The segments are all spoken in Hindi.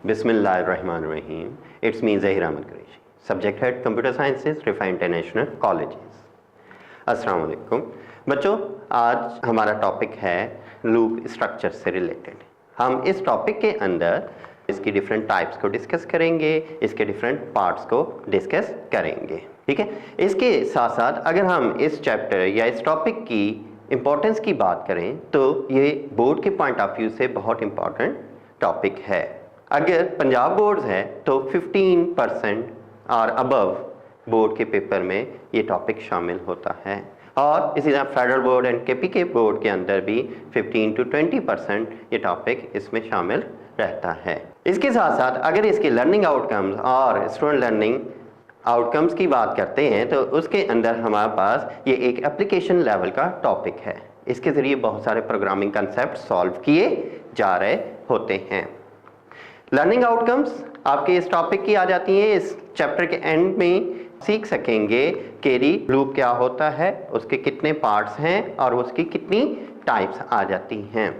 Bismillahirrahmanirrahim. It's me Zahir Ahmed Qureshi. Subject head Computer Sciences, Rifa International Colleges. अस्सलाम वालेकुम बच्चों, आज हमारा टॉपिक है लूप स्ट्रक्चर से रिलेटेड। हम इस टॉपिक के अंदर इसकी डिफरेंट टाइप्स को डिस्कस करेंगे, इसके डिफरेंट पार्ट्स को डिस्कस करेंगे। ठीक है, इसके साथ साथ अगर हम इस चैप्टर या इस टॉपिक की इम्पोर्टेंस की बात करें तो ये बोर्ड के पॉइंट ऑफ व्यू से बहुत इम्पॉर्टेंट टॉपिक है। अगर पंजाब बोर्ड्स है तो 15% और अबव बोर्ड के पेपर में ये टॉपिक शामिल होता है, और इसी तरह federal board and KPK board के अंदर भी 15 to 20% ये टॉपिक इसमें शामिल रहता है। इसके साथ साथ अगर इसके लर्निंग आउटकम्स और स्टूडेंट लर्निंग आउटकम्स की बात करते हैं तो उसके अंदर हमारे पास ये एक एप्लीकेशन लेवल का टॉपिक है। इसके ज़रिए बहुत सारे प्रोग्रामिंग कंसेप्ट सॉल्व किए जा रहे होते हैं। लर्निंग आउटकम्स आपके इस टॉपिक की आ जाती हैं। इस चैप्टर के एंड में सीख सकेंगे कि लूप क्या होता है, उसके कितने पार्ट्स हैं और उसकी कितनी टाइप्स आ जाती हैं।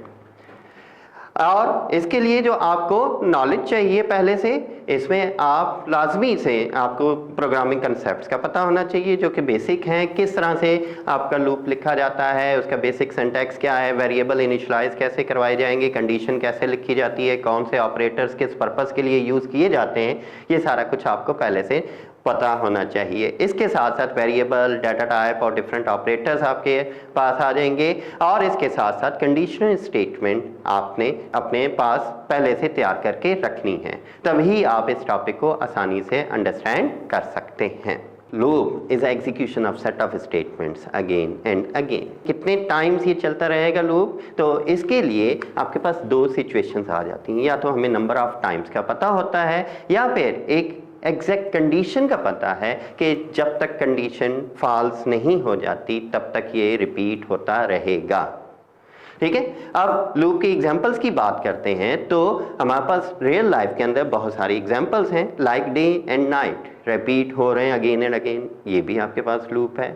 और इसके लिए जो आपको नॉलेज चाहिए पहले से, इसमें आप लाजमी से आपको प्रोग्रामिंग कंसेप्ट्स का पता होना चाहिए जो कि बेसिक हैं। किस तरह से आपका लूप लिखा जाता है, उसका बेसिक सिंटैक्स क्या है, वेरिएबल इनिशियलाइज कैसे करवाए जाएंगे, कंडीशन कैसे लिखी जाती है, कौन से ऑपरेटर्स किस पर्पस के लिए यूज़ किए जाते हैं, ये सारा कुछ आपको पहले से पता होना चाहिए। इसके साथ साथ वेरिएबल, डाटा टाइप और डिफरेंट ऑपरेटर्स आपके पास आ जाएंगे, और इसके साथ साथ कंडीशनल स्टेटमेंट आपने अपने पास पहले से तैयार करके रखनी है, तभी आप इस टॉपिक को आसानी से अंडरस्टैंड कर सकते हैं। Loop is execution of set of statements again and again. कितने टाइम्स ये चलता रहेगा लूप, तो इसके लिए आपके पास दो सिचुएशंस आ जाती हैं। या तो हमें नंबर ऑफ टाइम्स का पता होता है, या फिर एक एग्जैक्ट कंडीशन का पता है कि जब तक कंडीशन फॉल्स नहीं हो जाती तब तक ये रिपीट होता रहेगा। ठीक है, अब लूप के एग्जांपल्स की बात करते हैं तो हमारे पास रियल लाइफ के अंदर बहुत सारी एग्जांपल्स हैं, like day and night repeat हो रहे हैं अगेन एंड अगेन। ये भी आपके पास लूप है।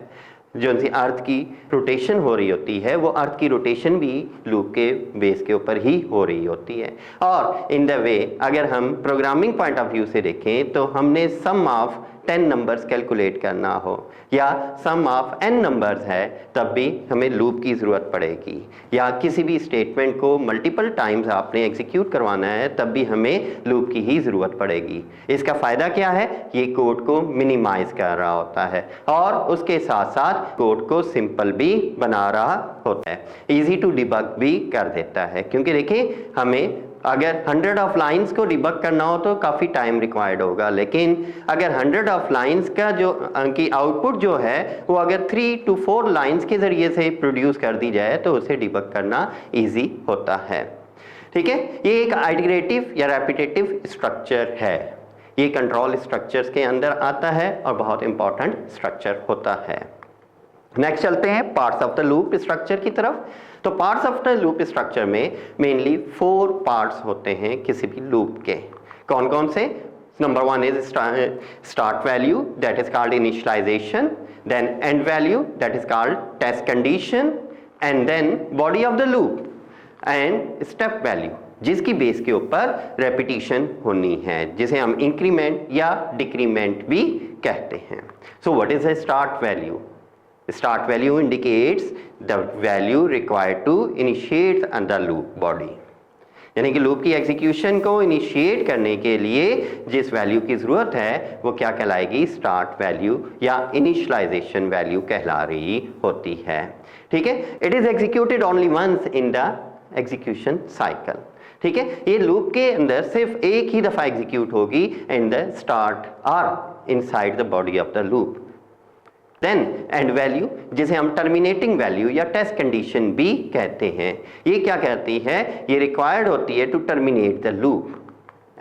जो सी अर्थ की रोटेशन हो रही होती है, वो अर्थ की रोटेशन भी लूप के बेस के ऊपर ही हो रही होती है। और इन द वे अगर हम प्रोग्रामिंग पॉइंट ऑफ व्यू से देखें तो हमने सम ऑफ 10 नंबर्स कैलकुलेट करना हो या सम ऑफ n नंबर्स है तब भी हमें लूप की ज़रूरत पड़ेगी, या किसी भी स्टेटमेंट को मल्टीपल टाइम्स आपने एग्जीक्यूट करवाना है तब भी हमें लूप की ही ज़रूरत पड़ेगी। इसका फ़ायदा क्या है, ये कोड को मिनिमाइज कर रहा होता है और उसके साथ साथ कोड को सिंपल भी बना रहा होता है, ईजी टू डिबग भी कर देता है। क्योंकि देखिए, हमें अगर 100 ऑफ लाइंस को डिबग करना हो तो काफ़ी टाइम रिक्वायर्ड होगा, लेकिन अगर 100 ऑफ लाइंस का जो की आउटपुट जो है वो अगर 3 to 4 लाइंस के ज़रिए से प्रोड्यूस कर दी जाए तो उसे डिबग करना इजी होता है। ठीक है, ये एक आइटरेटिव या रेपिटेटिव स्ट्रक्चर है। ये कंट्रोल स्ट्रक्चर्स के अंदर आता है और बहुत इंपॉर्टेंट स्ट्रक्चर होता है। नेक्स्ट चलते हैं parts of the loop structure की तरफ। तो parts of the loop structure में मेनली 4 पार्ट्स होते हैं किसी भी लूप के। कौन कौन से? Number 1 is start value, that is called initialization, then end value, that is called test condition, and then body of the loop and step value, जिसकी बेस के ऊपर रेपिटेशन होनी है, जिसे हम इंक्रीमेंट या डिक्रीमेंट भी कहते हैं। So what is the start value? Start value indicates the value required to initiate the loop body, यानी कि लूप की एग्जीक्यूशन को इनिशिएट करने के लिए जिस वैल्यू की ज़रूरत है वो क्या कहलाएगी? स्टार्ट वैल्यू या इनिशियलाइजेशन वैल्यू कहला रही होती है। ठीक है, it is executed only once in the execution cycle. ठीक है, ये लूप के अंदर सिर्फ एक ही दफ़ा एग्जीक्यूट होगी इन द स्टार्ट और inside the body of the loop. Then end value, जिसे हम टर्मिनेटिंग वैल्यू या टेस्ट कंडीशन भी कहते हैं, ये क्या कहती है? ये रिक्वायर्ड होती है to terminate the loop,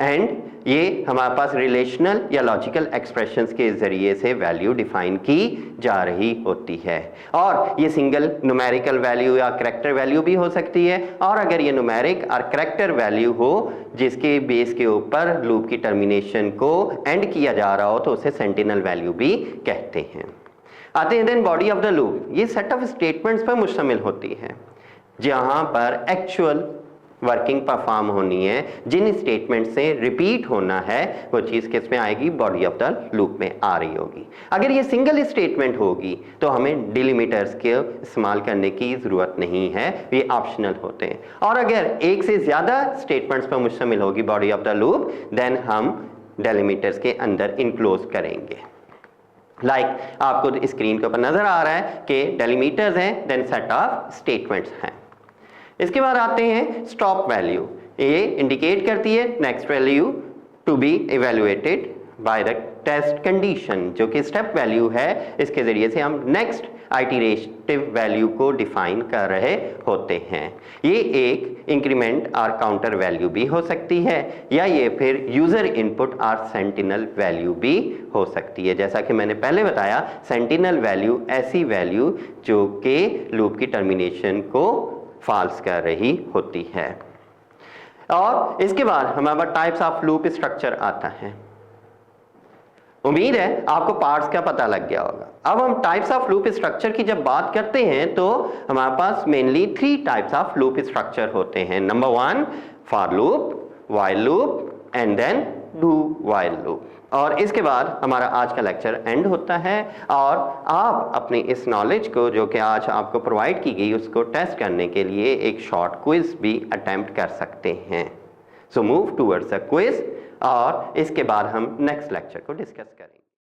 and ये हमारे पास रिलेशनल या लॉजिकल एक्सप्रेशंस के जरिए से वैल्यू डिफाइन की जा रही होती है। और ये सिंगल न्यूमेरिकल वैल्यू या करैक्टर वैल्यू भी हो सकती है, और अगर ये न्यूमेरिक और करैक्टर वैल्यू हो जिसके बेस के ऊपर लूप की टर्मिनेशन को एंड किया जा रहा हो तो उसे सेंटिनल वैल्यू भी कहते हैं। आते हैं then body of the loop. ये सेट ऑफ स्टेटमेंट्स पर मुश्तमिल होती है जहां पर एक्चुअल वर्किंग परफॉर्म होनी है, जिन स्टेटमेंट से रिपीट होना है, वो चीज़ किस में आएगी, बॉडी ऑफ द लूप में आ रही होगी। अगर ये सिंगल स्टेटमेंट होगी तो हमें डिलिमिटर्स के इस्तेमाल करने की ज़रूरत नहीं है, ये ऑप्शनल होते हैं। और अगर एक से ज़्यादा स्टेटमेंट्स पर मुश्तमिल होगी body of the loop, then हम डेलिमिटर्स के अंदर इनक्लोज करेंगे। आपको स्क्रीन के ऊपर नजर आ रहा है कि डेलिमिटर्स हैं, देन सेट ऑफ स्टेटमेंट्स हैं। इसके बाद आते हैं स्टॉप वैल्यू। ये इंडिकेट करती है next value to be evaluated by the test condition, जो कि स्टेप वैल्यू है। इसके जरिए से हम नेक्स्ट आइटरेटिव वैल्यू को डिफाइन कर रहे होते हैं। ये एक इंक्रीमेंट और काउंटर वैल्यू भी हो सकती है, या ये फिर यूजर इनपुट और सेंटिनल वैल्यू भी हो सकती है। जैसा कि मैंने पहले बताया, सेंटिनल वैल्यू ऐसी वैल्यू जो कि लूप की टर्मिनेशन को फॉल्स कर रही होती है। और इसके बाद हमारे पास टाइप्स ऑफ लूप स्ट्रक्चर आता है। उम्मीद है आपको पार्ट्स का पता लग गया होगा। अब हम टाइप्स ऑफ लूप स्ट्रक्चर की जब बात करते हैं तो हमारे पास mainly 3 types of loop structure होते हैं। नंबर 1 for loop, while loop and then do while loop. और इसके बाद हमारा आज का लेक्चर एंड होता है और आप अपनी इस नॉलेज को जो कि आज आपको प्रोवाइड की गई उसको टेस्ट करने के लिए एक शॉर्ट क्विज भी अटेम्प्ट कर सकते हैं। So move towards a quiz और इसके बाद हम नेक्स्ट लेक्चर को डिस्कस करेंगे।